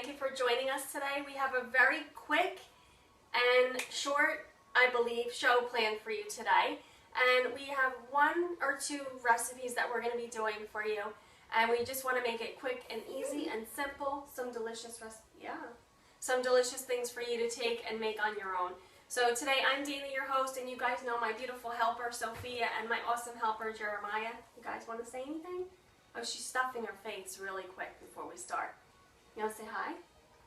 Thank you for joining us today. We have a very quick and short, I believe, show planned for you today. And we have one or two recipes that we're going to be doing for you. And we just want to make it quick and easy and simple. Some delicious things for you to take and make on your own. So today I'm Dana, your host, and you guys know my beautiful helper, Sophia, and my awesome helper, Jeremiah. You guys want to say anything? Oh, she's stuffing her face really quick before we start. You want to say hi?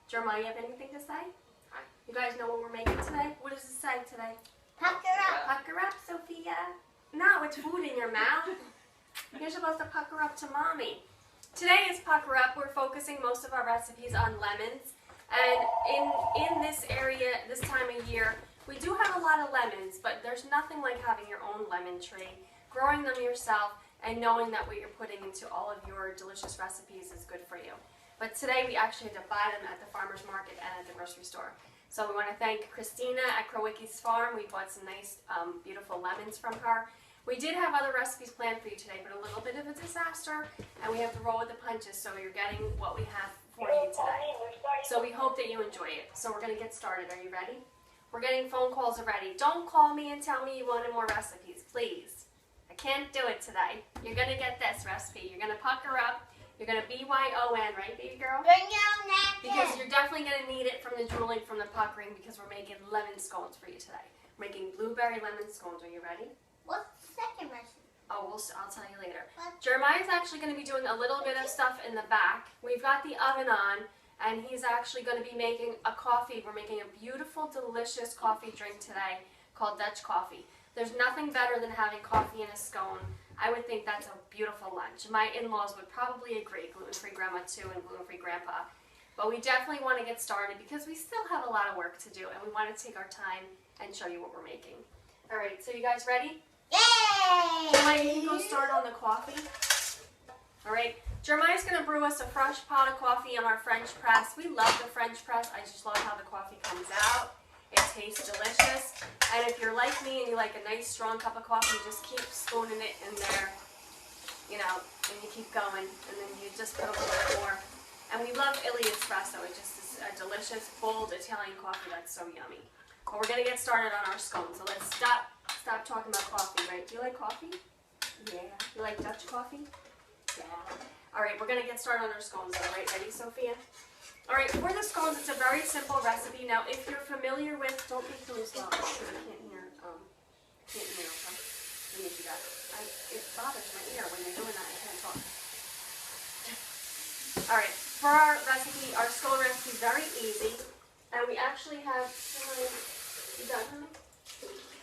Jeremiah, you have anything to say? Hi. You guys know what we're making today? What does it say today? Pucker up. Pucker up, Sophia. No, it's food in your mouth. You're supposed to pucker up to mommy. Today is Pucker Up. We're focusing most of our recipes on lemons. And in this area, this time of year, we do have a lot of lemons, but there's nothing like having your own lemon tree, growing them yourself, and knowing that what you're putting into all of your delicious recipes is good for you. But today we actually had to buy them at the farmer's market and at the grocery store. So we want to thank Christina at Krowicki's Farm. We bought some nice, beautiful lemons from her. We did have other recipes planned for you today, but a little bit of a disaster, and we have to roll with the punches, so you're getting what we have for you today. So we hope that you enjoy it. So we're going to get started. Are you ready? We're getting phone calls already. Don't call me and tell me you wanted more recipes, please. I can't do it today. You're going to get this recipe. You're going to pucker up. You're going to BYON, right, baby girl? Bring your napkin. Because you're definitely going to need it from the drooling, from the puckering, because we're making lemon scones for you today. We're making blueberry lemon scones. Are you ready? What's the second recipe? Oh, I'll tell you later. What? Jeremiah's actually going to be doing a little bit of stuff in the back. We've got the oven on, and he's actually going to be making a coffee. We're making a beautiful, delicious coffee drink today called Dutch coffee. There's nothing better than having coffee in a scone. I would think that's a beautiful lunch. My in-laws would probably agree, gluten-free grandma too and gluten-free grandpa. But we definitely want to get started because we still have a lot of work to do, and we want to take our time and show you what we're making. All right, so you guys ready? Yay! Jeremiah, you can go start on the coffee. All right, Jeremiah's going to brew us a fresh pot of coffee on our French press. We love the French press. I just love how the coffee comes out. It tastes delicious. And if you're like me and you like a nice strong cup of coffee, just keep spooning it in there, you know, and you keep going. And then you just put a little bit more. And we love Illy Espresso. It just is a delicious, bold Italian coffee that's so yummy. But we're going to get started on our scones. So let's stop talking about coffee, right? Do you like coffee? Yeah. You like Dutch coffee? Yeah. All right, we're going to get started on our scones. All right, ready, Sophia? All right, for the scones, it's a very simple recipe. Now, if you're familiar with, don't make them as loud because I can't hear, okay? Let me do that. It bothers my ear when you're doing that. I can't talk. All right, for our recipe, our scone recipe is very easy. And we actually have, you done, honey?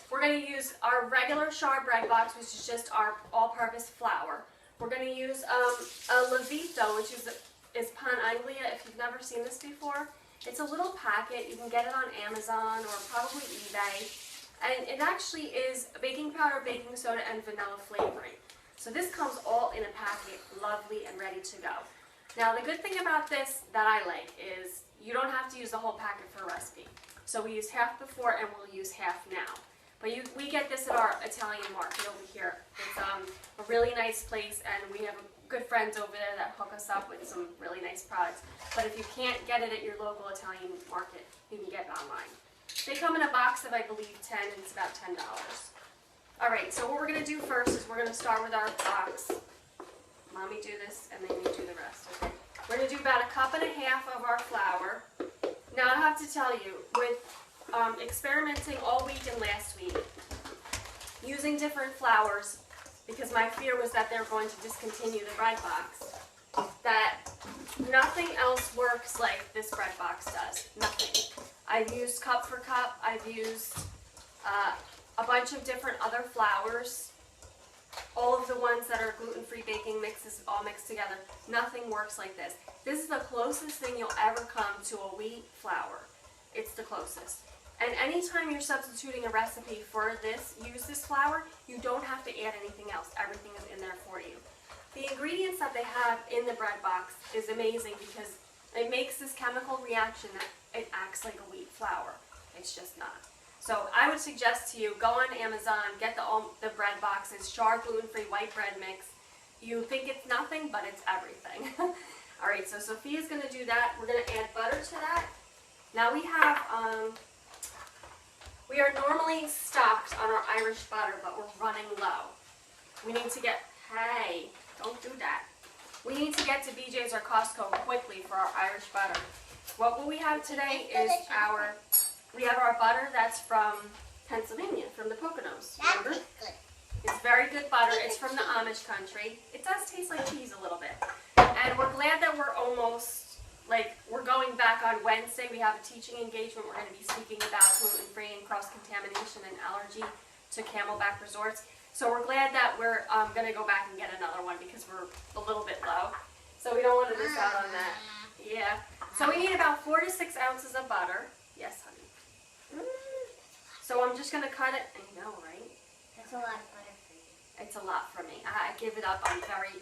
We're going to use our regular Char bread box, which is just our all-purpose flour. We're going to use a Levito, which is Pan Anglia, if you've never seen this before. It's a little packet. You can get it on Amazon or probably eBay. And it actually is baking powder, baking soda, and vanilla flavoring. So this comes all in a packet, lovely and ready to go. Now the good thing about this that I like is you don't have to use the whole packet for a recipe. So we used half before and we'll use half now. But we get this at our Italian market over here. It's a really nice place, and we have good friends over there that hook us up with some really nice products. But if you can't get it at your local Italian market, you can get it online. They come in a box of, I believe, 10, and it's about $10. All right, so what we're going to do first is we're going to start with our box. Mommy do this, and then you do the rest, okay? We're going to do about 1.5 cups of our flour. Now, I have to tell you, with experimenting all week and last week, using different flours, because my fear was that they were going to discontinue the bread box, that nothing else works like this bread box does. Nothing. I've used cup for cup. I've used a bunch of different other flours. All of the ones that are gluten-free baking mixes all mixed together. Nothing works like this. This is the closest thing you'll ever come to a wheat flour. It's the closest. And anytime you're substituting a recipe for this, use this flour, you don't have to add anything else. Everything is in there for you. The ingredients that they have in the bread box is amazing because it makes this chemical reaction that it acts like a wheat flour. It's just not. So I would suggest to you, go on Amazon, get the bread boxes, Char gluten-free white bread mix. You think it's nothing, but it's everything. All right, so Sophia's gonna do that. We're gonna add butter to that. Now we have, we are normally stocked on our Irish butter, but we're running low. We need to get, hey, don't do that. We need to get to BJ's or Costco quickly for our Irish butter. What will we have today is we have our butter that's from Pennsylvania, from the Poconos, That remember? tastes good. It's very good butter. It's from the Amish country. It does taste like cheese a little bit. And we're glad that we're almost, we're going back on Wednesday. We have a teaching engagement. We're going to be speaking about gluten-free and cross-contamination and allergy to Camelback Resorts. So we're glad that we're going to go back and get another one because we're a little bit low. So we don't want to miss out on that. Yeah. So we need about 4 to 6 ounces of butter. Yes, honey. So I'm just going to cut it. I know, right? That's a lot of butter for you. It's a lot for me. I give it up. I'm very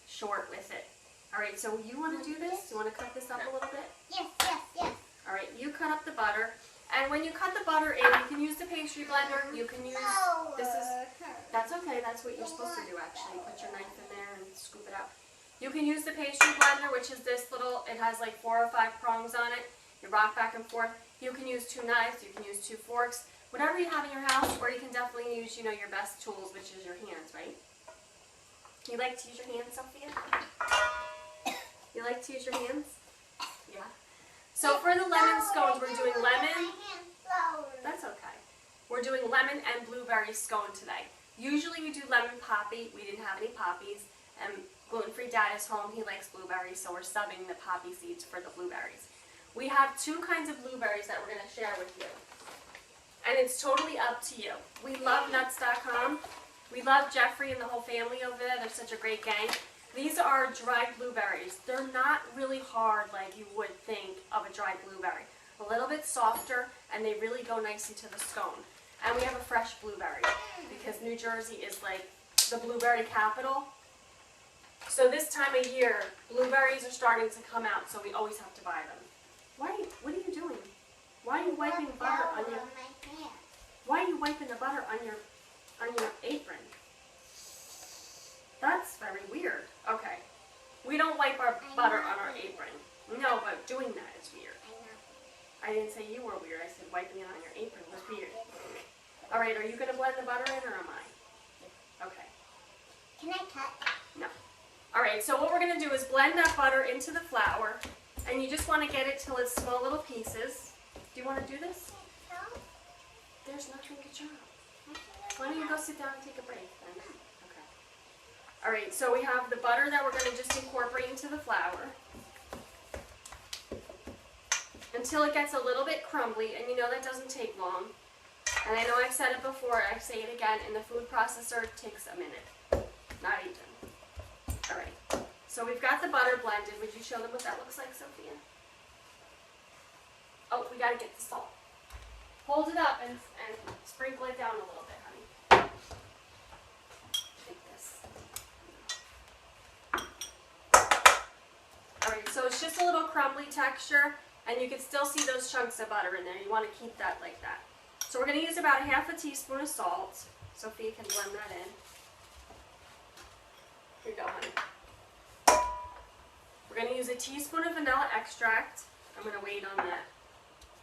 short with it. All right, so you want to do this? You want to cut this up a little bit? Yes, yes, yes. All right, you cut up the butter. And when you cut the butter in, you can use the pastry blender. You can use, that's okay. That's what you're supposed to do, actually. Put your knife in there and scoop it out. You can use the pastry blender, which is this little, it has like 4 or 5 prongs on it. You rock back and forth. You can use 2 knives. You can use 2 forks. Whatever you have in your house, or you can definitely use, your best tools, which is your hands, right? You like to use your hands, Sophia? You like to use your hands? Yeah. So for the lemon scones, we're doing lemon. That's okay. We're doing lemon and blueberry scone today. Usually we do lemon poppy. We didn't have any poppies. And gluten-free dad is home. He likes blueberries, so we're subbing the poppy seeds for the blueberries. We have 2 kinds of blueberries that we're going to share with you. And it's totally up to you. We love nuts.com. We love Jeffrey and the whole family over there. They're such a great gang. These are dried blueberries. They're not really hard like you would think of a dried blueberry. A little bit softer, and they really go nicely to the scone. And we have a fresh blueberry because New Jersey is like the blueberry capital. So this time of year, blueberries are starting to come out, so we always have to buy them. What are you doing? Why are you wiping butter on your? Why are you wiping the butter on your apron? That's very weird. Okay. We don't wipe our butter on our apron. No, but doing that is weird. I didn't say you were weird. I said wiping it on your apron was weird. All right, are you going to blend the butter in or am I? Okay. Can I cut? No. All right, so what we're going to do is blend that butter into the flour, and you just want to get it till it's small little pieces. Do you want to do this? No. There's nothing to chop. Why don't you go sit down and take a break then? Okay. All right, so we have the butter that we're going to just incorporate into the flour until it gets a little bit crumbly, and you know that doesn't take long. And I know I've said it before, I say it again, in the food processor it takes a minute. Not even. All right, so we've got the butter blended. Would you show them what that looks like, Sophia? Oh, we got to get the salt. Hold it up and sprinkle it down a little bit, honey. Take this. All right, so it's just a little crumbly texture, and you can still see those chunks of butter in there. You want to keep that like that. So we're going to use about 1/2 teaspoon of salt. Sophia can blend that in. Here you go, honey. We're going to use a teaspoon of vanilla extract. I'm going to wait on that.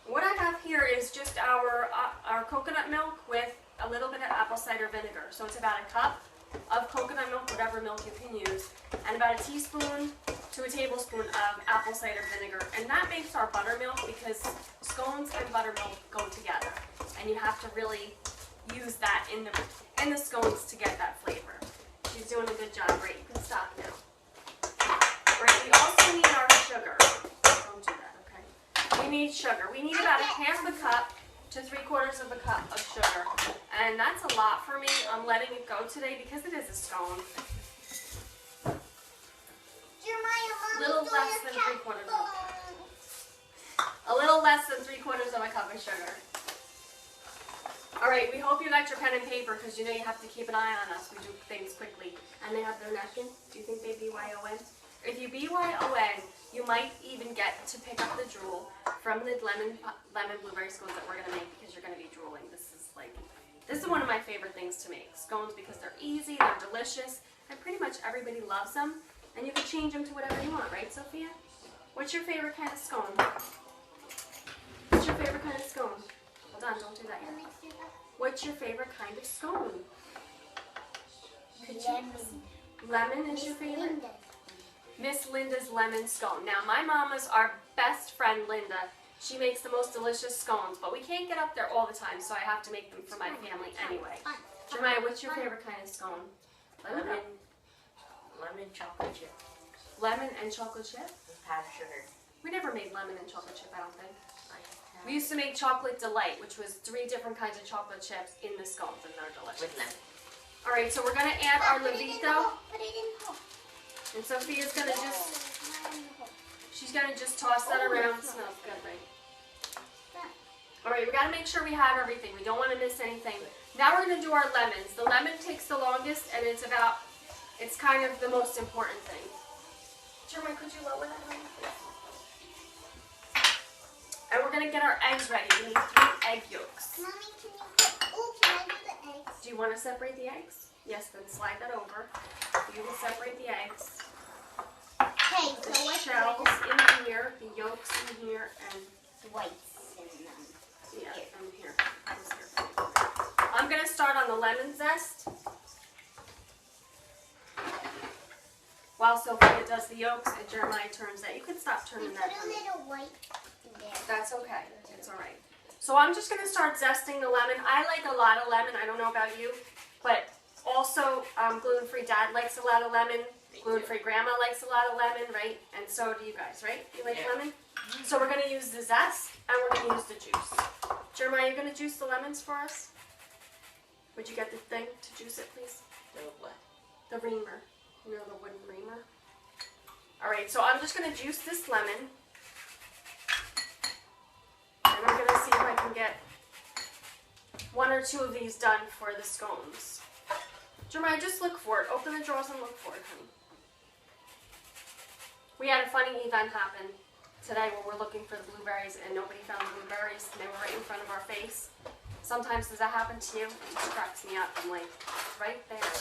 What I have here is just our coconut milk with a little bit of apple cider vinegar. So it's about 1 cup of coconut milk, whatever milk you can use, and about 1 teaspoon to a tablespoon of apple cider vinegar. And that makes our buttermilk, because scones and buttermilk go together. And you have to really use that in the scones to get that flavor. She's doing a good job, right? You can stop now. Right, we also need our sugar. Don't do that, okay? We need sugar. We need about 1/2 cup to 3/4 of a cup of sugar. And that's a lot for me. I'm letting it go today because it is a scone. A little less than 3/4 of a cup. A little less than 3/4 of a cup of sugar. All right, we hope you got your pen and paper because you know you have to keep an eye on us. We do things quickly. And they have their napkin. Do you think they BYON? If you BYON, you might even get to pick up the drool from the lemon blueberry scones that we're going to make because you're going to be drooling. This is one of my favorite things to make. Scones because they're easy, they're delicious, and pretty much everybody loves them. And you can change them to whatever you want, right, Sophia? What's your favorite kind of scone? What's your favorite kind of scone? Hold on, don't do that yet. What's your favorite kind of scone? Lemon is your favorite? Miss Linda's lemon scone. Now, my mama's our best friend, Linda. She makes the most delicious scones, but we can't get up there all the time, so I have to make them for my family anyway. Jeremiah, what's your favorite kind of scone? Lemon chocolate chip Lemon and chocolate chip? with powdered sugar. We never made lemon and chocolate chip, I don't think. I We used to make chocolate delight, which was 3 different kinds of chocolate chips in the scones, and they're delicious. with lemon. All right, so we're gonna add our Put it in the Levito, hole. Put it in the hole. and Sophia's gonna just, Not in the hole. she's gonna just toss that Oh, around. it's Smells good, right? Done. All right, we gotta make sure we have everything. We don't want to miss anything. Now we're gonna do our lemons. The lemon takes the longest, and it's kind of the most important thing. Jeremiah, could you lower that on, please? And we're gonna get our eggs ready. We need 3 egg yolks. Mommy, can you can I do the eggs? Do you want to separate the eggs? Yes, then slide that over. You will separate the eggs. Okay, The so what's shells in here, the yolks in here, and the whites in them? yeah, and here. This here. I'm gonna start on the lemon zest. While Sophia does the yolks and Jeremiah turns that. You can stop We turning put that. a for me. little white in there. That's okay. It's all right. So I'm just going to start zesting the lemon. I like a lot of lemon. I don't know about you, but also gluten-free dad likes a lot of lemon. Gluten-free grandma likes a lot of lemon, right? And so do you guys, right? You like Yeah. lemon? So we're going to use the zest and we're going to use the juice. Jeremiah, you're going to juice the lemons for us? Would you get the thing to juice it, please? The what? The reamer. You know, the wooden reamer? All right, so I'm just going to juice this lemon. And I'm going to see if I can get 1 or 2 of these done for the scones. Jeremiah, just look for it. Open the drawers and look for it, honey. We had a funny event happen today where we're looking for the blueberries and nobody found the blueberries and they were right in front of our face. Sometimes does that happen to you? It just cracks me up. I'm like, right there.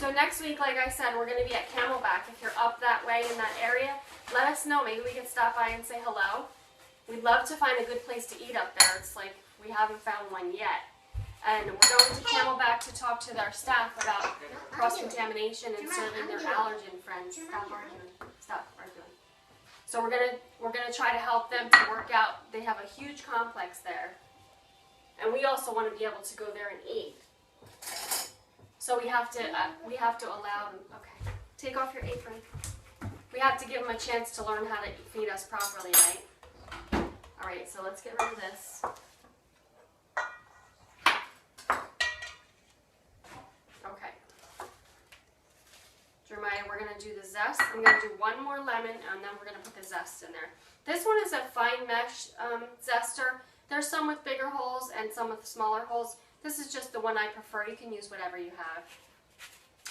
So next week, like I said, we're going to be at Camelback. If you're up that way in that area, let us know. Maybe we can stop by and say hello. We'd love to find a good place to eat up there. It's like we haven't found one yet. And we're going to Camelback to talk to their staff about cross-contamination and serving their allergen friends. Stop arguing. Stop arguing. So we're gonna try to help them to work out. They have a huge complex there, and we also want to be able to go there and eat. So we have to allow them. Okay, take off your apron. We have to give them a chance to learn how to feed us properly, right? All right. So let's get rid of this. Okay. Jeremiah, we're going to do the zest. I'm going to do 1 more lemon, and then we're going to put the zest in there. This one is a fine mesh zester. There's some with bigger holes and some with smaller holes. This is just the one I prefer. You can use whatever you have.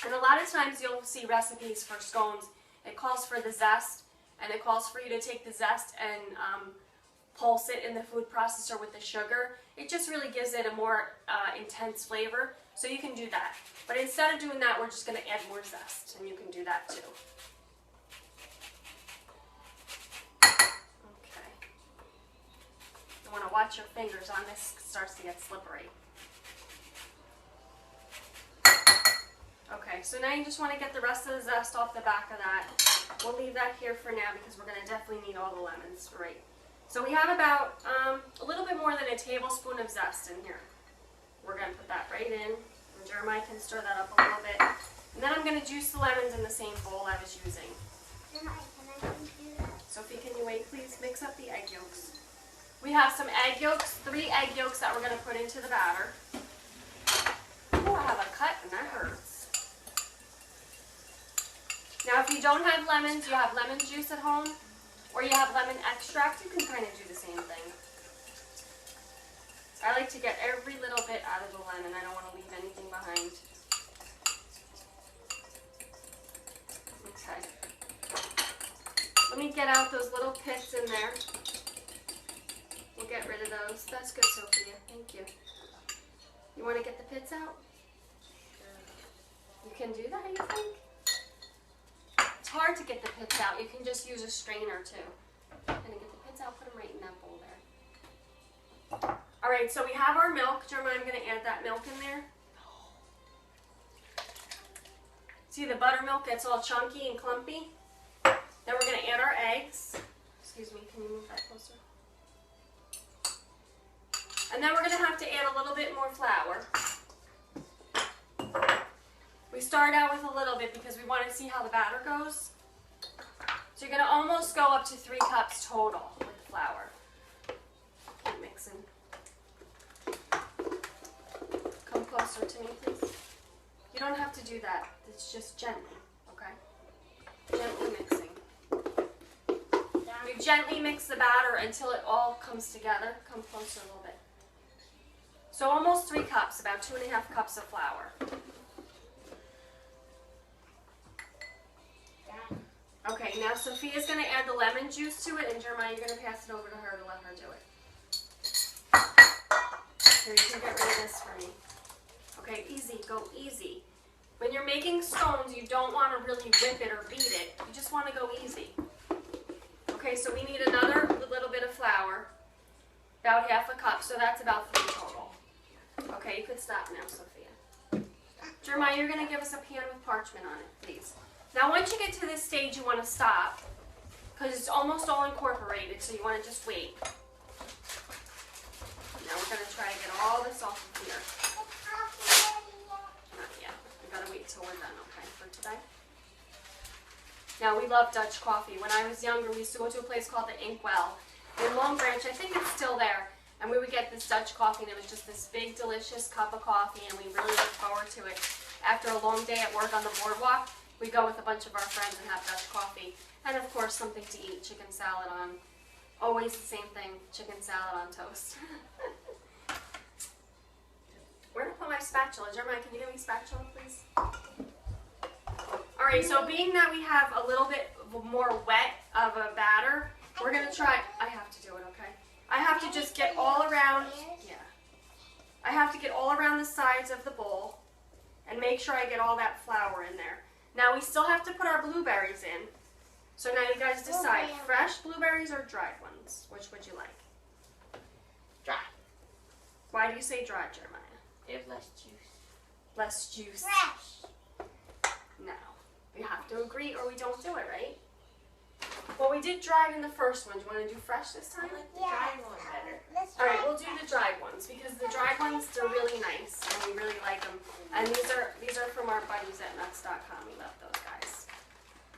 And a lot of times you'll see recipes for scones. It calls for the zest, and it calls for you to take the zest and pulse it in the food processor with the sugar. It just really gives it a more intense flavor. So you can do that. But instead of doing that, we're just going to add more zest, and you can do that too. Okay. You want to watch your fingers on this. It starts to get slippery. Okay, so now you just want to get the rest of the zest off the back of that. We'll leave that here for now because we're going to definitely need all the lemons. Right. So we have about a little bit more than a tablespoon of zest in here. We're going to put that right in. And Jeremiah can stir that up a little bit. And then I'm going to juice the lemons in the same bowl I was using. Can I do that? Sophie, can you wait, please? Mix up the egg yolks. We have some egg yolks, 3 egg yolks that we're going to put into the batter. Oh, I have a cut and that hurts. Now, if you don't have lemons, you have lemon juice at home, or you have lemon extract, you can kind of do the same thing. I like to get every little bit out of the lemon. I don't want to leave anything behind. Okay. Let me get out those little pits in there. We'll get rid of those. That's good, Sophia. Thank you. You want to get the pits out? You can do that, you think? it's hard to get the pits out, you can just use a strainer too. I'm gonna get the pits out, put them right in that bowl there. All right, so we have our milk. Jeremiah, I'm gonna add that milk in there. See the buttermilk gets all chunky and clumpy? Then we're gonna add our eggs. Excuse me, can you move that closer? And then we're gonna have to add a little bit more flour. We start out with a little bit because we want to see how the batter goes. So you're gonna almost go up to 3 cups total with the flour. Keep mixing. Come closer to me, please. You don't have to do that. It's just gently, okay? Gently mixing. You gently mix the batter until it all comes together. Come closer a little bit. So almost 3 cups, about 2.5 cups of flour. Okay, now Sophia's going to add the lemon juice to it, and Jeremiah, you're going to pass it over to her to let her do it. Here, you can get rid of this for me. Okay, easy, go easy. When you're making scones, you don't want to really whip it or beat it. You just want to go easy. Okay, so we need another little bit of flour, about 1/2 cup, so that's about 3 total. Okay, you could stop now, Sophia. Jeremiah, you're going to give us a pan with parchment on it, please. Now, once you get to this stage, you want to stop, because it's almost all incorporated, so you want to just wait. Now we're going to try to get all this off of here. Not yet. We've got to wait till we're done, okay, for today. Now, we love Dutch coffee. When I was younger, we used to go to a place called the Inkwell in Long Branch. I think it's still there. And we would get this Dutch coffee, and it was just this big, delicious cup of coffee, and we really looked forward to it. After a long day at work on the boardwalk, we go with a bunch of our friends and have Dutch coffee. And, of course, something to eat, chicken salad on, always the same thing, chicken salad on toast. Where did I put my spatula? Jeremiah, can you give me a spatula, please? All right, so being that we have a little bit more wet of a batter, we're going to try, I have to do it, okay? I have to just get all around, I have to get all around the sides of the bowl and make sure I get all that flour in there. Now we still have to put our blueberries in. So now you guys decide, fresh blueberries or dried ones? Which would you like? Dry. Why do you say dried, Jeremiah? They have less juice. Less juice. Fresh. No. We have to agree or we don't do it, right? Well, we did dried in the first one. Do you want to do fresh this time? I like the dry one better. Let's All right, try we'll do the dried ones because the dried ones, they're really nice and we really like them. And these are from our buddies at nuts.com. We love those guys.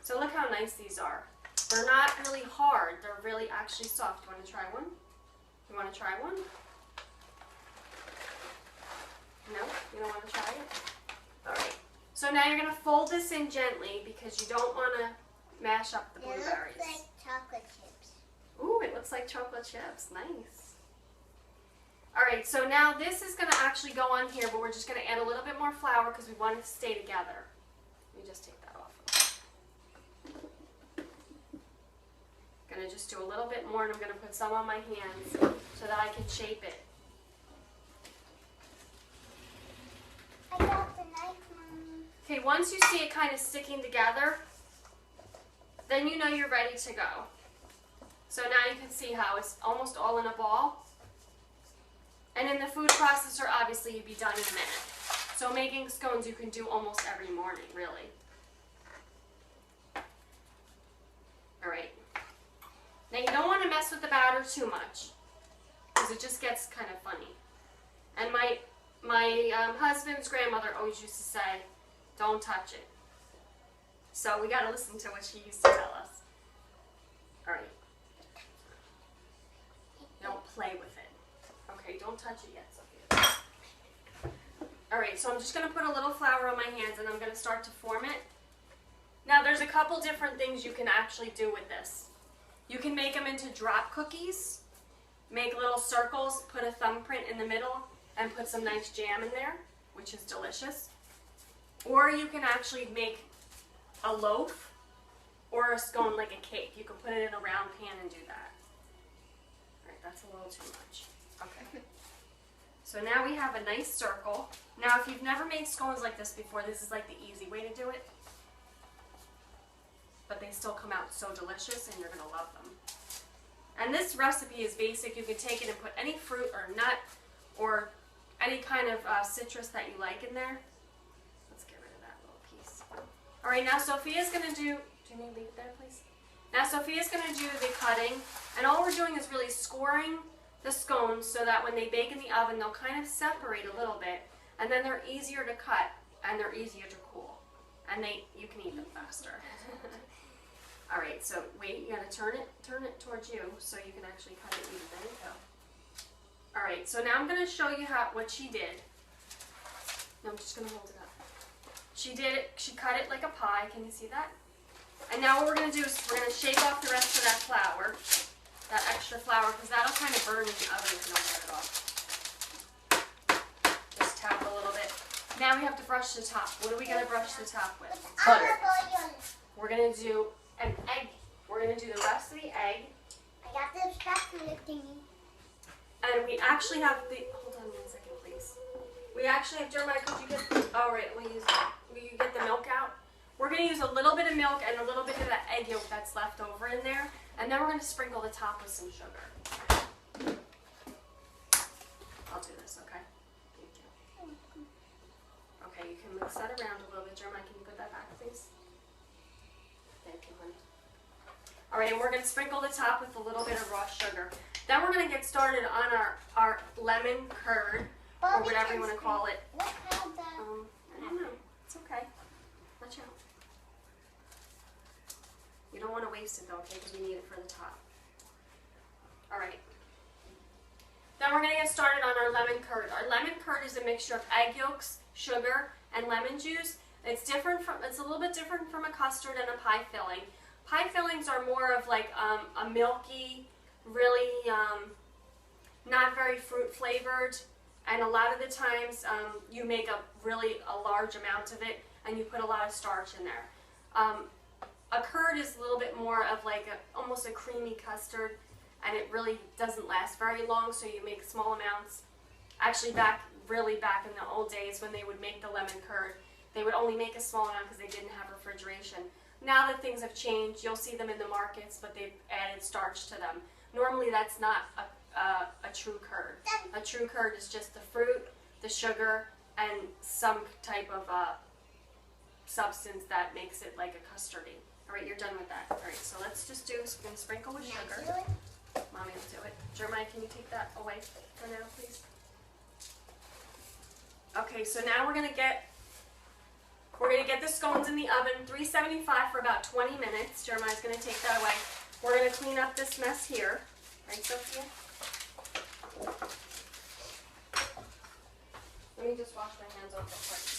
So look how nice these are. They're not really hard. They're really actually soft. You want to try one? You want to try one? No? You don't want to try it? All right. So now you're going to fold this in gently because you don't want to mash up the It looks blueberries. like chocolate chips. Ooh, it looks like chocolate chips. Nice. All right, so now this is going to actually go on here, but we're just going to add a little bit more flour because we want it to stay together. Let me just take that off. Going to just do a little bit more, and I'm going to put some on my hands so that I can shape it. I got the knife, Mommy. Okay, once you see it kind of sticking together, then you know you're ready to go. So now you can see how it's almost all in a ball. And in the food processor, obviously, you'd be done in a minute. So making scones you can do almost every morning, really. All right. Now you don't want to mess with the batter too much because it just gets kind of funny. And my husband's grandmother always used to say, don't touch it. So we got to listen to what she used to tell us. All right. Don't play with it. Okay, don't touch it yet, Sophia. All right, so I'm just going to put a little flour on my hands and I'm going to start to form it. Now there's a couple different things you can actually do with this. You can make them into drop cookies, make little circles, put a thumbprint in the middle, and put some nice jam in there, which is delicious. Or you can actually make a loaf or a scone like a cake. You can put it in a round pan and do that. All right, that's a little too much. Okay. So now we have a nice circle. Now if you've never made scones like this before, this is like the easy way to do it. but they still come out so delicious and you're gonna love them. And this recipe is basic. You can take it and put any fruit or nut or any kind of citrus that you like in there. Let's get rid of that little piece. All right, now Sophia's gonna do you need to leave it there, please? Now Sophia's gonna do the cutting, and all we're doing is really scoring the scones so that when they bake in the oven, they'll kind of separate a little bit, and then they're easier to cut and they're easier to cool, and you can eat them faster. All right, so wait, you gotta turn it towards you so you can actually cut it even. There you go. All right, so now I'm gonna show you what she did. No, I'm just gonna hold it up. She cut it like a pie. Can you see that? And now what we're gonna do is we're gonna shake off the rest of that flour, that extra flour, because that'll kind of burn in the oven if you don't get it off. Just tap a little bit. Now we have to brush the top. What are we gonna brush the top with? Butter. We're gonna do an egg. We're gonna do the rest of the egg. I got the spatula thingy. And we actually have hold on 1 second, please. We actually have, Jeremiah, could you get, oh right, will you get the milk out? We're gonna use a little bit of milk and a little bit of that egg yolk that's left over in there. And then we're gonna sprinkle the top with some sugar. I'll do this, okay? Thank you. Okay, you can mix that around a little bit. Jeremiah, can you put that back, please? Thank you, honey. All right, and we're gonna sprinkle the top with a little bit of raw sugar. Then we're gonna get started on our lemon curd, or whatever you wanna call it. What held the... I don't know. It's okay. Watch out. You don't want to waste it though, okay? Because we need it for the top. All right. Then we're going to get started on our lemon curd. Our lemon curd is a mixture of egg yolks, sugar, and lemon juice. It's a little bit different from a custard and a pie filling. Pie fillings are more of like a milky, really not very fruit flavored. And a lot of the times you make a large amount of it and you put a lot of starch in there. A curd is a little bit more of like almost a creamy custard, and it really doesn't last very long, so you make small amounts. Actually back in the old days when they would make the lemon curd, they would only make a small amount because they didn't have refrigeration. Now that things have changed, you'll see them in the markets, but they've added starch to them. Normally that's not a true curd. A true curd is just the fruit, the sugar, and some type of substance that makes it like a custardy. All right, you're done with that. All right, so let's just we're going to sprinkle with sugar. Mommy will do it. Jeremiah, can you take that away for now, please? Okay, so now we're gonna get the scones in the oven, 375 for about 20 minutes. Jeremiah's gonna take that away. We're gonna clean up this mess here. Right, Sophia? Let me just wash my hands off real quick.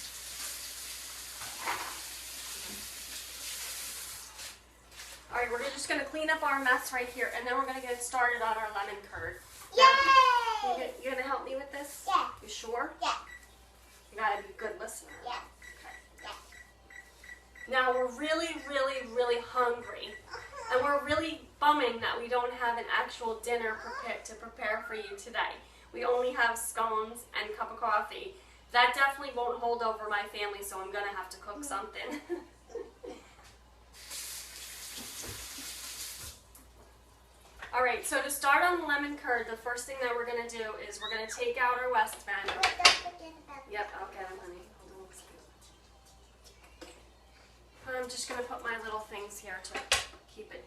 All right, we're just gonna clean up our mess right here, and then we're gonna get started on our lemon curd. Yay! You gonna help me with this? Yeah. You sure? Yeah. You gotta be a good listener. Yeah. Okay. Yeah. Now we're really, really, really hungry, and we're really bumming that we don't have an actual dinner to prepare for you today. We only have scones and a cup of coffee. That definitely won't hold over my family, so I'm gonna have to cook something. All right, so to start on the lemon curd, the first thing that we're gonna do is we're gonna take out our Westman. Wait, don't forget about Yep, I'll get them, honey. Hold on 1 second. I'm just gonna put my little things here to keep it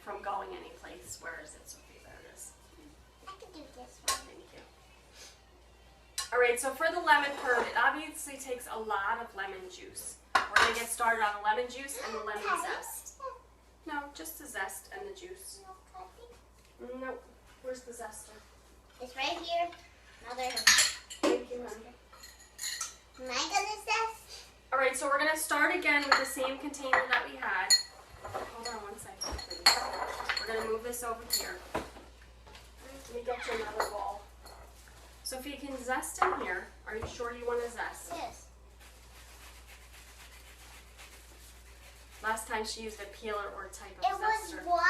from going anyplace. Where is it, Sophie? There it is. I can do this one. Thank you. All right, so for the lemon curd, it obviously takes a lot of lemon juice. We're gonna get started on the lemon juice and the lemon zest. No, just the zest and the juice. Nope. Where's the zester? It's right here. Mother. Thank you, honey. Am I gonna zest? All right, so we're gonna start again with the same container that we had. Hold on 1 second, please. We're gonna move this over here. Let me get you another bowl. So if you can zest in here, are you sure you want to zest? Yes. Last time she used a peeler or type of It was zester. one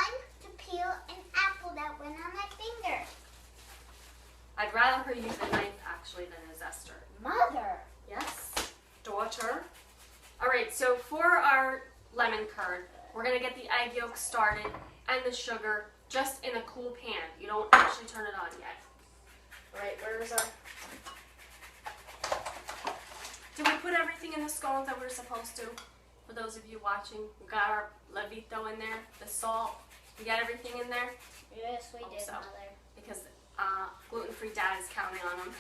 to peel an apple that went on my finger. I'd rather her use a knife actually than a zester. Mother. Yes, daughter. All right, so for our lemon curd, We're gonna get the egg yolk started and the sugar just in a cool pan. You don't actually turn it on yet. All right, where's our... Did we put everything in the skull that we're supposed to? For those of you watching, we got our levito in there, the salt. We got everything in there? Yes, we did, so. Mother. Because gluten-free dad is counting on them.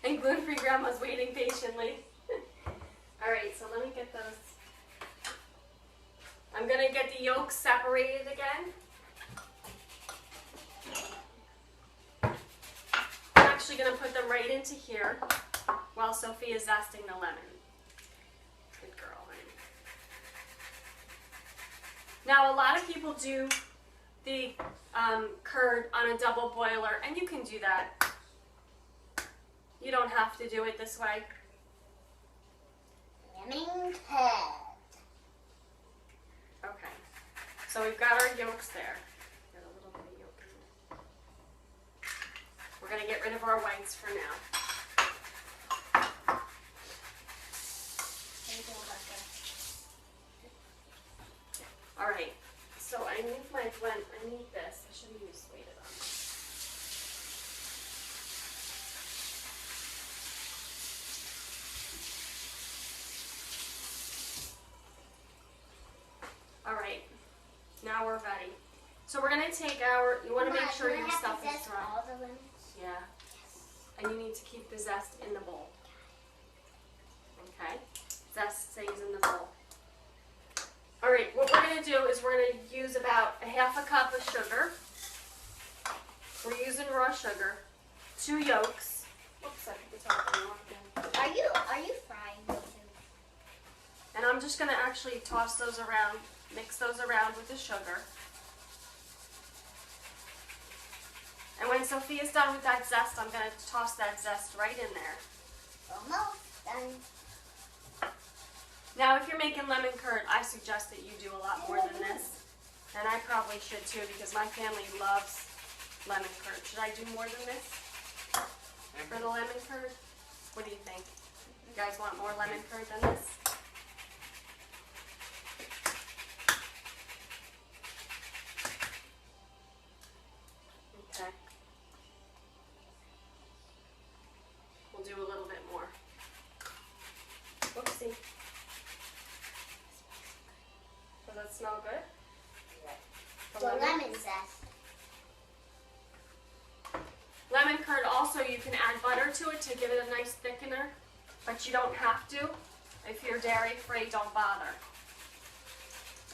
And gluten-free grandma's waiting patiently. All right, so let me get those. I'm gonna get the yolks separated again. I'm actually gonna put them right into here while Sophia's zesting the lemon. Good girl, honey. Now, a lot of people do the curd on a double boiler, and you can do that. You don't have to do it this way. Lemon curd. Okay, so we've got our yolks there. Got a little bit of yolk in there. We're gonna get rid of our whites for now. All right, so I need my blend. I need this. I should have used weighted on. All right, now we're ready. So we're gonna take our. You want to make sure your stuff is dry. All the lemons? Yeah. And you need to keep the zest in the bowl. Okay? Zest stays in the bowl. All right, what we're going to do is we're going to use about a half a cup of sugar. We're using raw sugar. 2 yolks. Oops, I put the top on the wrong thing. Are you frying them too? And I'm just going to actually toss those around, mix those around with the sugar. And when Sophia's done with that zest, I'm going to toss that zest right in there. Almost done. Now, if you're making lemon curd, I suggest that you do a lot more than this. And I probably should too, because my family loves lemon curd. Should I do more than this for the lemon curd? What do you think? You guys want more lemon curd than this? Okay. We'll do a little bit more. Whoopsie. Does that smell good? The lemon zest. Lemon curd also, you can add butter to it to give it a nice thickener, but you don't have to. If you're dairy free, don't bother.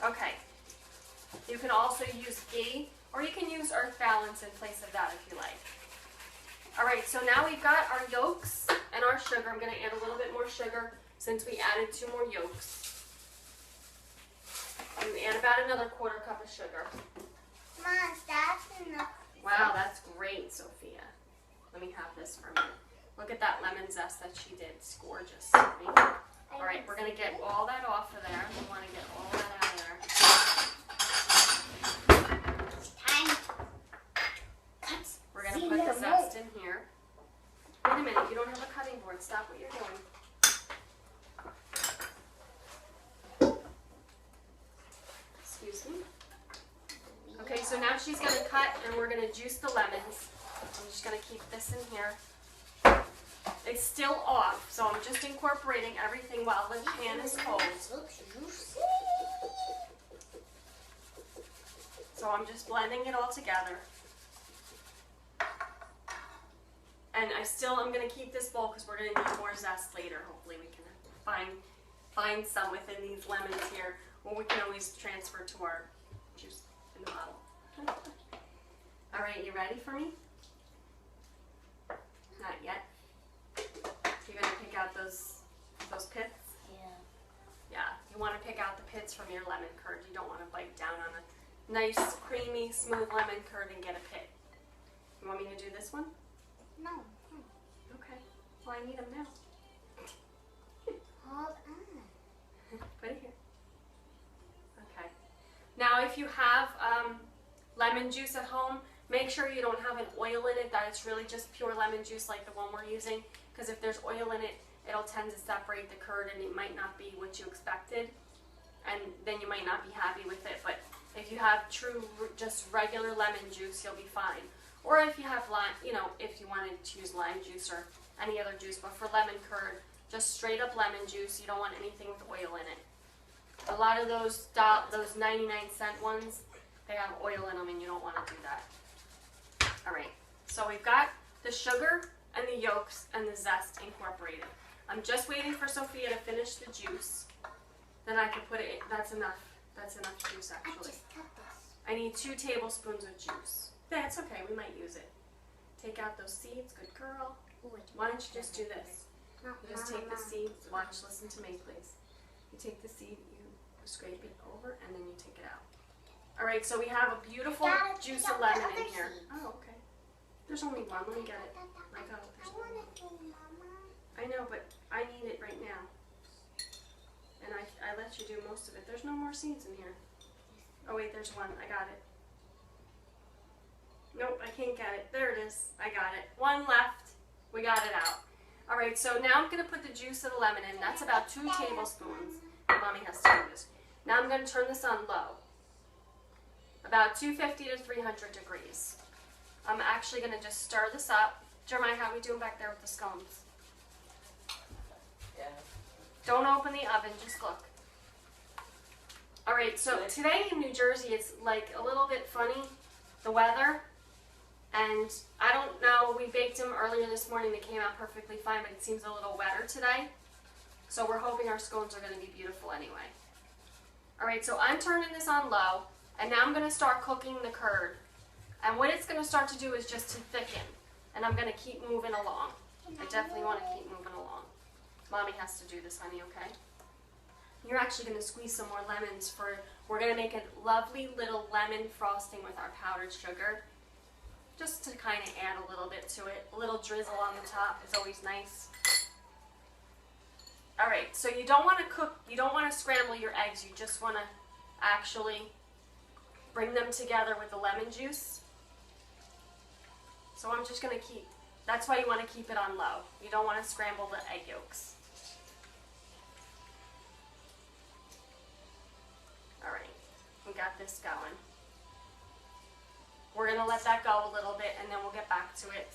Okay. You can also use ghee, or you can use earth balance in place of that if you like. All right, so now we've got our yolks and our sugar. I'm going to add a little bit more sugar since we added 2 more yolks. And add about another 1/4 cup of sugar. Mom, that's enough. Wow, that's great, Sophia. Let me have this for a minute. Look at that lemon zest that she did. It's gorgeous. Right? All right, we're going to get all that off of there. We want to get all that out of there. Time. Cut. We're going to put the zest in here. Wait a minute, you don't have a cutting board. Stop what you're doing. Excuse me. Okay, so now she's going to cut and we're going to juice the lemons. I'm just going to keep this in here. It's still off, so I'm just incorporating everything while the pan is cold. Looks juicy. So I'm just blending it all together. And I'm going to keep this bowl because we're going to need more zest later. Hopefully we can find some within these lemons here, or we can always transfer to our juice in the bottle. All right, you ready for me? Not yet. You're going to pick out those pits? Yeah. Yeah, you want to pick out the pits from your lemon curd. You don't want to bite down on a nice, creamy, smooth lemon curd and get a pit. You want me to do this one? No. Okay. Well, I need them now. Hold on. Put it here. Okay. Now, if you have lemon juice at home, make sure you don't have an oil in it, that it's really just pure lemon juice like the one we're using, because if there's oil in it, it'll tend to separate the curd and it might not be what you expected. and then you might not be happy with it, but if you have true, just regular lemon juice, you'll be fine. Or if you have lime, you know, if you wanted to use lime juice or any other juice, but for lemon curd, just straight up lemon juice. You don't want anything with oil in it. A lot of those 99-cent ones, they have oil in them, and you don't want to do that. All right, so we've got the sugar and the yolks and the zest incorporated. I'm just waiting for Sophia to finish the juice. Then I can put it in. That's enough. That's enough juice, I actually. just cut this. I need 2 tablespoons of juice. That's okay, we might use it. Take out those seeds, good girl. Why don't you just do this? You just take the seeds, watch, listen to me, please. You take the seed, you scrape it over, and then you take it out. All right, so we have a beautiful Gotta juice take of out the lemon in other here. seeds. Oh, okay. There's only one, let me get it. I want it to, Mama. I know, but I need it right now. And I let you do most of it. There's no more seeds in here. Oh wait, there's one. I got it. Nope, I can't get it. There it is. I got it. One left. We got it out. All right, so now I'm going to put the juice of the lemon in. That's about 2 tablespoons. Mommy has to do this. Now I'm going to turn this on low. About 250 to 300 degrees. I'm actually going to just stir this up. Jeremiah, how are we doing back there with the scones? Yeah. Don't open the oven, just look. All right, so today in New Jersey it's like a little bit funny, the weather. And I don't know, we baked them earlier this morning, they came out perfectly fine, but it seems a little wetter today. So we're hoping our scones are gonna be beautiful anyway. All right, so I'm turning this on low, and now I'm gonna start cooking the curd. And what it's gonna start to do is just to thicken, and I'm gonna keep moving along. I definitely wanna keep moving along. Mommy has to do this, honey, okay? You're actually gonna squeeze some more lemons we're gonna make a lovely little lemon frosting with our powdered sugar. Just to kind of add a little bit to it. A little drizzle on the top is always nice. All right, so you don't want to scramble your eggs. You just want to actually bring them together with the lemon juice. So I'm just going to that's why you want to keep it on low. You don't want to scramble the egg yolks. All right, we got this going. We're gonna let that go a little bit, and then we'll get back to it.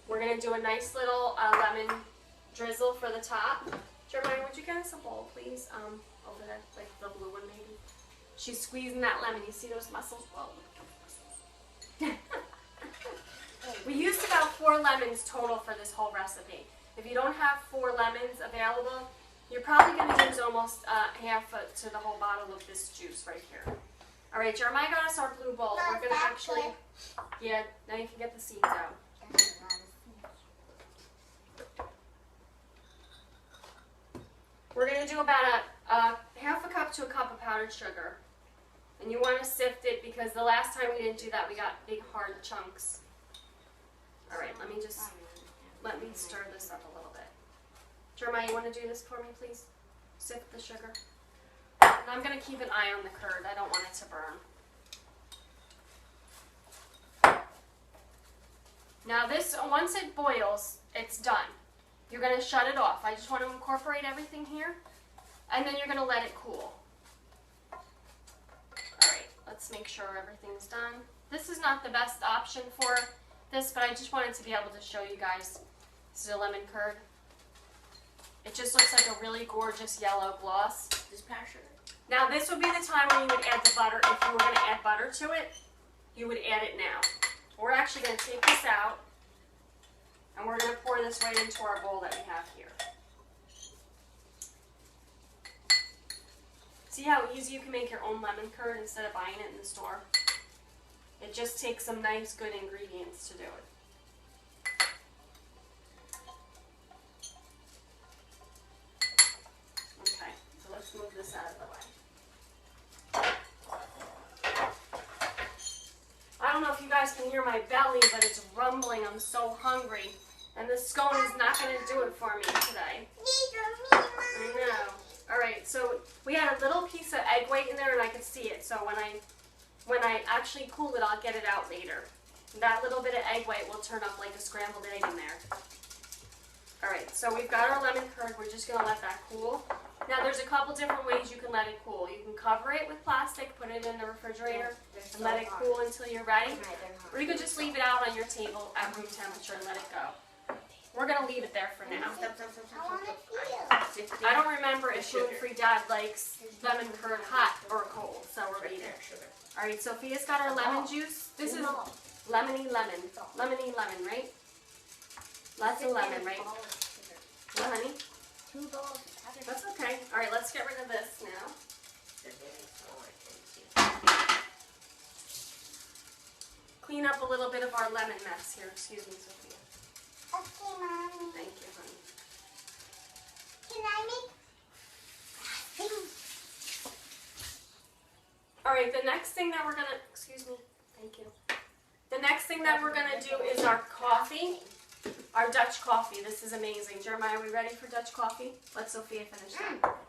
We're gonna do a nice little lemon drizzle for the top. Jeremiah, would you get us a bowl, please? Over there, like the blue one maybe. She's squeezing that lemon. You see those muscles? Whoa, look at those muscles. We used about 4 lemons total for this whole recipe. If you don't have 4 lemons available, you're probably gonna use almost half to the whole bottle of this juice right here. All right, Jeremiah got us our blue bowl. We're gonna actually, yeah, now you can get the seeds out. We're gonna do about a half a cup to a cup of powdered sugar. And you wanna sift it because the last time we didn't do that, we got big hard chunks. All right, let me stir this up a little bit. Jeremiah, you wanna do this for me, please? Sift the sugar. And I'm going to keep an eye on the curd. I don't want it to burn. Now this, once it boils, it's done. You're going to shut it off. I just want to incorporate everything here. And then you're going to let it cool. Alright, let's make sure everything's done. This is not the best option for this, but I just wanted to be able to show you guys. This is a lemon curd. It just looks like a really gorgeous yellow gloss. This powder sugar. Now this would be the time when you would add the butter. If you were going to add butter to it, you would add it now. We're actually going to take this out, and we're going to pour this right into our bowl that we have here. See how easy you can make your own lemon curd instead of buying it in the store? It just takes some nice, good ingredients to do it. Okay, so let's move this out of the way. I don't know if you guys can hear my belly, but it's rumbling. I'm so hungry. And the scone is not going to do it for me today. I know. All right, so we had a little piece of egg white in there, and I could see it. So when I actually cool it, I'll get it out later. That little bit of egg white will turn up like a scrambled egg in there. All right, so we've got our lemon curd. We're just going to let that cool. Now there's a couple different ways you can let it cool. You can cover it with plastic, put it in the refrigerator, and let it cool until you're ready. Or you could just leave it out on your table at room temperature and let it go. We're gonna leave it there for now. I want to feel. I don't remember if gluten-free dad likes lemon curd hot or cold, so we're leaving. All right, Sophia's got our lemon juice. This is lemony lemon, right? Lots of lemon, right? What, honey? 2 bowls. That's okay. All right, let's get rid of this now. Clean up a little bit of our lemon mess here. Excuse me, Sophia. Okay, Mommy. Thank you, honey. Can I make things? All right, the next thing that we're gonna, excuse me, thank you. The next thing that we're gonna do is our coffee, our Dutch coffee. This is amazing. Jeremiah, are we ready for Dutch coffee? Let Sophia finish that. All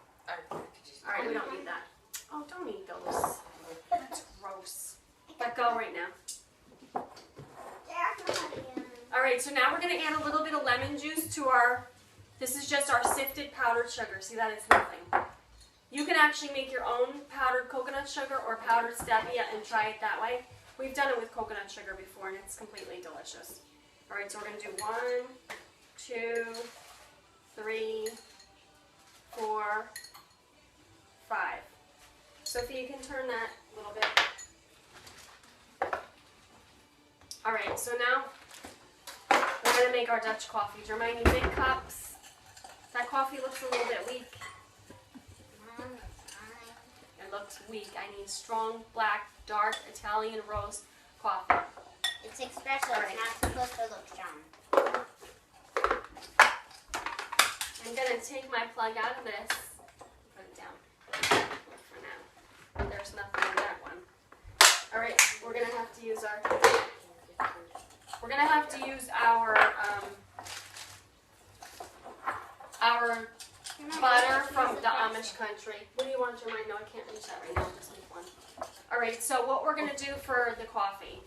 right, we don't need that. Oh, don't eat those. That's gross. Let go right now. All right, so now we're gonna add a little bit of lemon juice to our, this is just our sifted powdered sugar. See, that is nothing. You can actually make your own powdered coconut sugar or powdered stevia and try it that way. We've done it with coconut sugar before and it's completely delicious. All right, so we're gonna do 1, 2, 3, 4, 5. Sophie, you can turn that a little bit. All right, so now we're gonna make our Dutch coffee. Jeremiah, you big cups. That coffee looks a little bit weak. It looks weak. I need strong, black, dark, Italian roast coffee. It's espresso. All right. It's not supposed to look strong. I'm gonna take my plug out of this. Put it down for now. There's nothing in that one. All right, we're gonna have to use our. We're gonna have to use our butter from the Amish country. What do you want, Jeremiah? No, I can't reach that right now. Just need one. All right. So what we're gonna do for the coffee?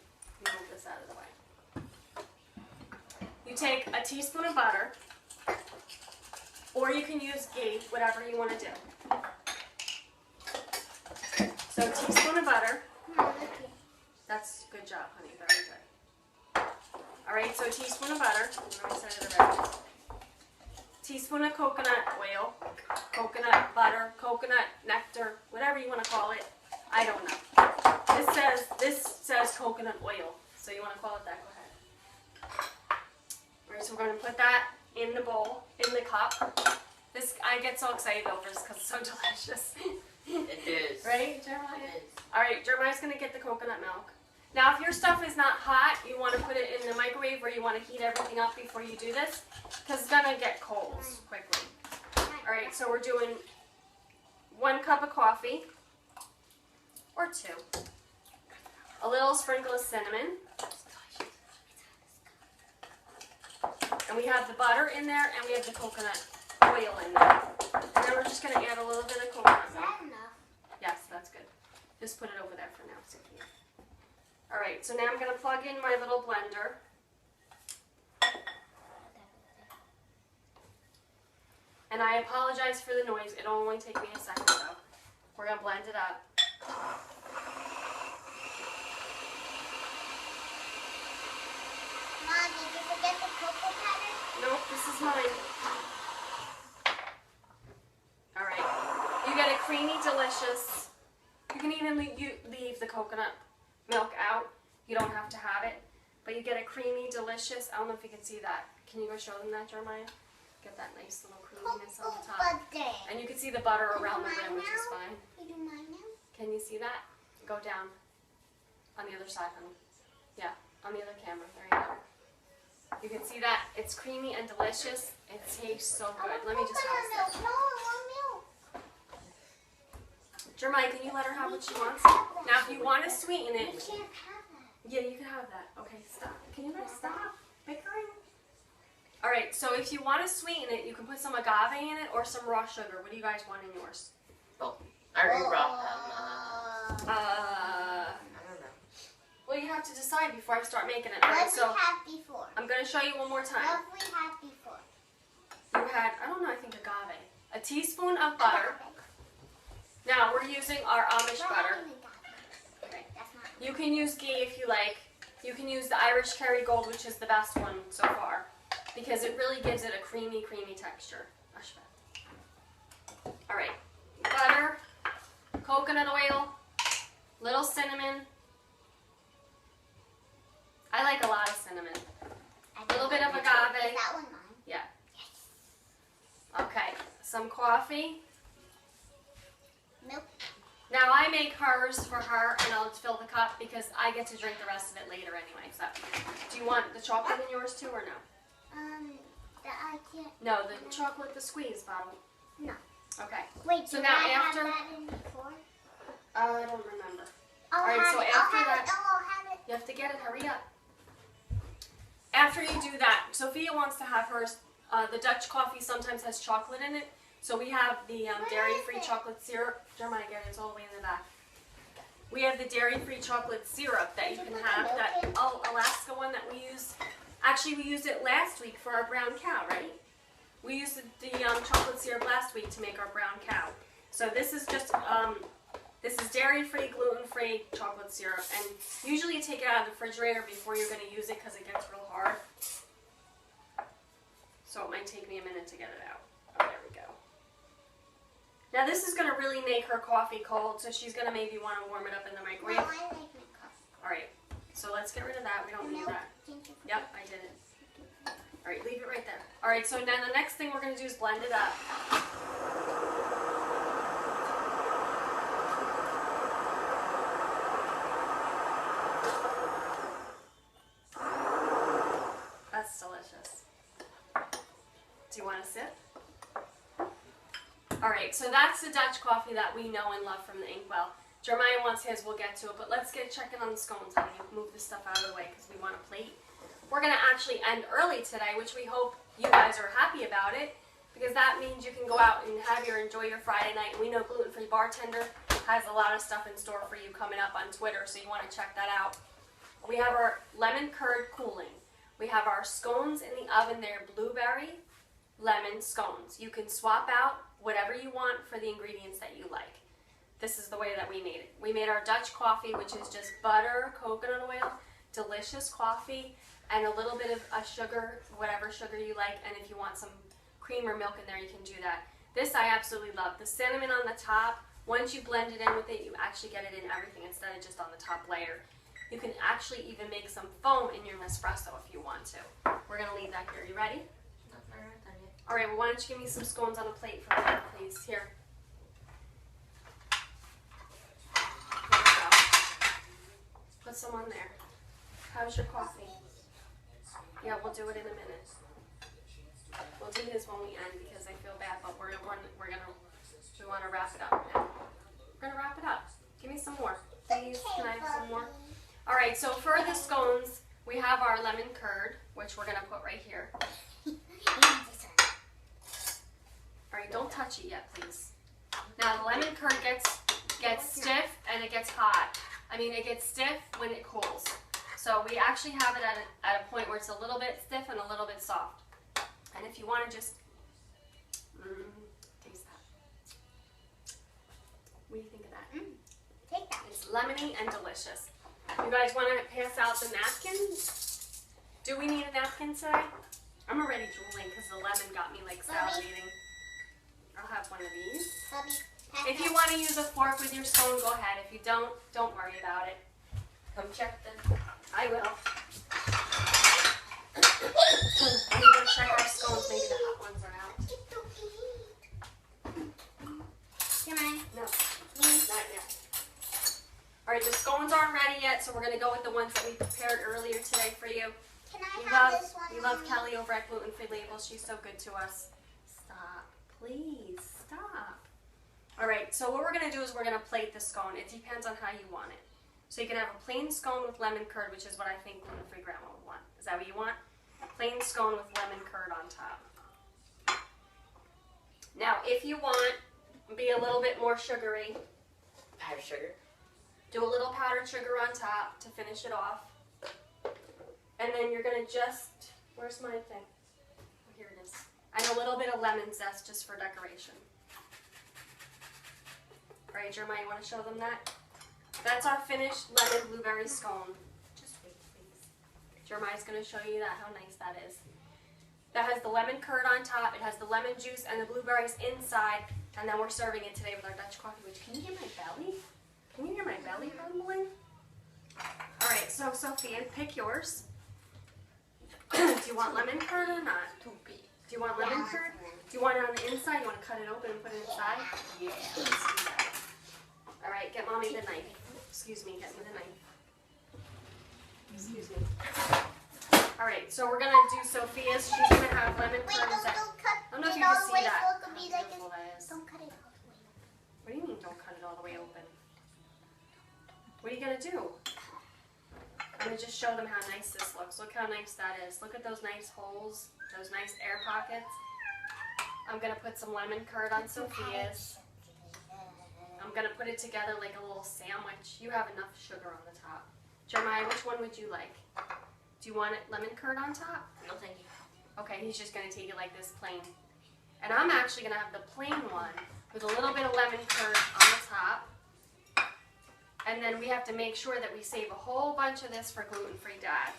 Move this out of the way. You take a teaspoon of butter, or you can use ghee, whatever you want to do. So a teaspoon of butter. That's good job, honey. Very good. All right, so a teaspoon of butter. I'm going to set it around. Teaspoon of coconut oil, coconut butter, coconut nectar, whatever you want to call it. I don't know. This says coconut oil, so you want to call it that? Go ahead. All right, so we're going to put that in the bowl, in the cup. This I get so excited over this because it's so delicious. It is. Right, Jeremiah? It is. All right, Jeremiah's going to get the coconut milk. Now, if your stuff is not hot, you want to put it in the microwave or you want to heat everything up before you do this because it's going to get cold quickly. All right, so we're doing 1 cup of coffee or 2. A little sprinkle of cinnamon. And we have the butter in there and we have the coconut oil in there. And then we're just going to add a little bit of coconut Is milk. that enough? Yes, that's good. Just put it over there for now, Sophia. All right, so now I'm going to plug in my little blender. And I apologize for the noise. It'll only take me a second, though. We're going to blend it up. Mom, did you forget the cocoa powder? Nope, this is mine. All right. You get a creamy, delicious. You can even leave the coconut milk out. You don't have to have it. But you get a creamy, delicious. I don't know if you can see that. Can you go show them that, Jeremiah? Get that nice little creaminess on the top. Butter. And you can see the butter around the rim, which is fine. You do mine now? Can you see that? Go down. On the other side, honey. Yeah, on the other camera. There you go. You can see that. It's creamy and delicious. It tastes so good. Let me just Coconut have milk. No, I want milk. Jeremiah, can you let her have what she wants? Now, if you want to sweeten You it, can't have that. yeah, you can have that. Okay, stop. Can you guys stop bickering? All right, so if you want to sweeten it, you can put some agave in it or some raw sugar. What do you guys want in yours? I already brought Uh, I don't know. well, you have to decide before I start making it. All right, What so we had before. I'm going to show you one more time. What we had before. You had, I don't know, I think agave. a teaspoon of butter. Now we're using our Amish butter. Okay. You can use ghee if you like. You can use the Irish Kerrygold, which is the best one so far, because it really gives it a creamy, creamy texture. All right, butter, coconut oil, little cinnamon. I like a lot of cinnamon. A little bit of agave. Is that one mine? Yeah. Okay, some coffee. Milk. Now I make hers for her, and I'll fill the cup because I get to drink the rest of it later anyway. So, do you want the chocolate in yours too, or no? I can't. No, the chocolate, the squeeze bottle. No. Okay. Wait, So did now I after- have that in before? I don't remember. I'll Alright, have so it. after I'll have that- it. Oh, I'll have it. You have to get it. Hurry up. After you do that, Sophia wants to have hers. The Dutch coffee sometimes has chocolate in it, so we have the dairy-free is it? chocolate syrup. Jeremiah, get it. It's all the way in the back. We have the dairy-free chocolate syrup that you Did you can put the have. milk That in? Alaska one that we use. Actually, we used it last week for our brown cow, right? We used the chocolate syrup last week to make our brown cow. So this is just this is dairy-free, gluten-free chocolate syrup, and usually you take it out of the refrigerator before you're going to use it because it gets real hard. So it might take me a minute to get it out. Oh, there we go. Now this is going to really make her coffee cold, so she's going to maybe want to warm it up in the No, microwave. I like my coffee. All right, so let's get rid of that. We don't need Milk. that. Didn't you put Yep, I did it. All right, leave it right there. All right, so now the next thing we're going to do is blend it up. That's delicious. Do you want to sip? All right, so that's the Dutch coffee that we know and love from the Inkwell. Jeremiah wants his, we'll get to it, but let's get checking on the scones, honey. Move this stuff out of the way because we want a plate. We're going to actually end early today, which we hope you guys are happy about it, because that means you can go out and enjoy your Friday night. We know Gluten Free Bartender has a lot of stuff in store for you coming up on Twitter, so you want to check that out. We have our lemon curd cooling. We have our scones in the oven. They're blueberry lemon scones. You can swap out whatever you want for the ingredients that you like. This is the way that we made it. We made our Dutch coffee, which is just butter, coconut oil, delicious coffee, and a little bit of sugar, whatever sugar you like. And if you want some cream or milk in there, you can do that. This I absolutely love. The cinnamon on the top, once you blend it in with it, you actually get it in everything instead of just on the top layer. You can actually even make some foam in your Nespresso if you want to. We're going to leave that here. You ready? Not my right on yet. All right, well, why don't you give me some scones on a plate for me, please? Here. There you go. Put some on there. How's your coffee? Yeah, we'll do it in a minute. We'll do this when we end because I feel bad, but we want to wrap it up now. We're going to wrap it up. Give me some more. Please, can I have some more? All right, so for the scones, we have our lemon curd, which we're going to put right here. All right, don't touch it yet, please. Now, the lemon curd gets stiff and it gets hot. I mean, it gets stiff when it cools. So we actually have it at a point where it's a little bit stiff and a little bit soft. And if you want to just taste that. What do you think of that? Take that. It's lemony and delicious. You guys want to pass out the napkins? Do we need a napkin today? I'm already drooling because the lemon got me like salivating. I'll have one of these. Bubby, pass If you that. want to use a fork with your scone, go ahead. If you don't worry about it. Come check then. I will. I need to check our scones. Maybe the hot ones are out. Can I? No, not yet. All right, the scones aren't ready yet, so we're going to go with the ones that we prepared earlier today for you. Can I We have love, this one? we love Mommy? Kelly over at Gluten Free Labels. She's so good to us. Stop. Please, stop. All right, so what we're going to do is we're going to plate the scone. It depends on how you want it. So you can have a plain scone with lemon curd, which is what I think Gluten Free Grandma would want. Is that what you want? Plain scone with lemon curd on top. Now, if you want, be a little bit more sugary, Powdered sugar. do a little powdered sugar on top to finish it off. And then you're going to just, where's my thing? Oh, here it is. and a little bit of lemon zest just for decoration. All right, Jeremiah, you want to show them that? That's our finished lemon blueberry scone. Just wait, please. Jeremiah's going to show you that, how nice that is. That has the lemon curd on top, it has the lemon juice and the blueberries inside, and then we're serving it today with our Dutch coffee, which, can you hear my belly? Can you hear my belly rumbling? All right, so Sophia, pick yours. Do you want lemon curd or not? Do you want lemon curd? Do you want it on the inside? You want to cut it open and put it inside? Yeah. Let's do that. All right, get mommy the knife. Excuse me, get me the knife. Excuse me. All right, so we're gonna do Sophia's. She's gonna have lemon Wait, curd don't instead. cut I don't know if it you all can the see way that. so it could be like Beautiful this. that is. Don't cut it all the way. What do you mean don't cut it all the way open? What are you gonna do? I'm gonna just show them how nice this looks. Look how nice that is. Look at those nice holes, those nice air pockets. I'm gonna put some lemon curd on Sophia's. I'm gonna put it together like a little sandwich. You have enough sugar on the top. Jeremiah, which one would you like? Do you want it lemon curd on top? No, thank you. Okay, he's just gonna take it like this plain. And I'm actually gonna have the plain one with a little bit of lemon curd on the top. And then we have to make sure that we save a whole bunch of this for gluten-free Dad.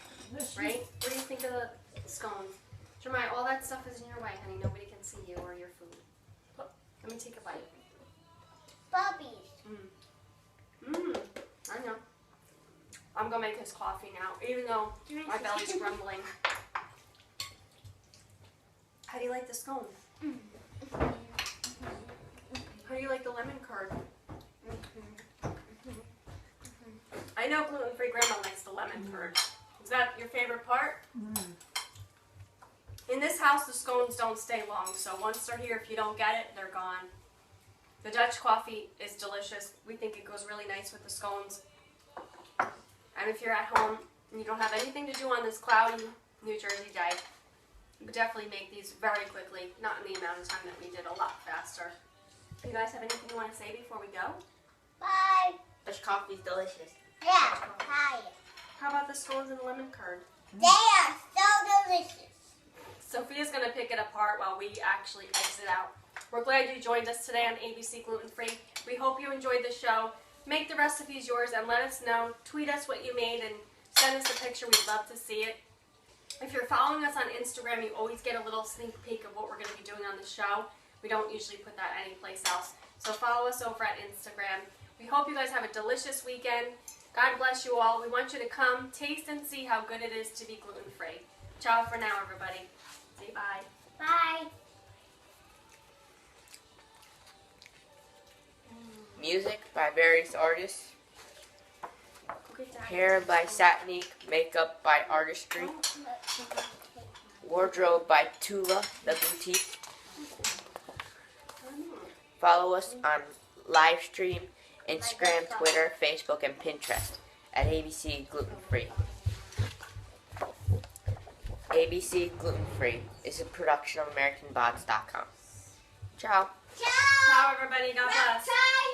Right? What do you think of the scones? Jeremiah, all that stuff is in your way, honey. Nobody can see you or your food. Let me take a bite. Bobbies. I know. I'm gonna make his coffee now, even though my belly's grumbling. How do you like the scone? How do you like the lemon curd? I know gluten-free grandma likes the lemon curd. Is that your favorite part? In this house, the scones don't stay long, so once they're here, if you don't get it, they're gone. The Dutch coffee is delicious. We think it goes really nice with the scones. And if you're at home and you don't have anything to do on this cloudy New Jersey day, you could definitely make these very quickly, not in the amount of time that we did, a lot faster. You guys have anything you want to say before we go? Bye. Dutch coffee is delicious. Yeah. Bye. How about the scones and the lemon curd? They are so delicious. Sophia's going to pick it apart while we actually exit out. We're glad you joined us today on ABC Gluten Free. We hope you enjoyed the show. Make the recipes yours and let us know. Tweet us what you made and send us a picture. We'd love to see it. If you're following us on Instagram, you always get a little sneak peek of what we're going to be doing on the show. We don't usually put that anyplace else. So follow us over at Instagram. We hope you guys have a delicious weekend. God bless you all. We want you to come, taste, and see how good it is to be gluten-free. Ciao for now, everybody. Say bye. Bye. Music by various artists. Go get Daddy. Hair by Satnique. Makeup by Artistry. Wardrobe by Tula, the boutique. Follow us on Livestream, Instagram, Twitter, Facebook, and Pinterest at ABC Gluten Free. ABC Gluten Free is a production of AmericanBots.com. Ciao. Ciao. Ciao, everybody. God bless. Bye.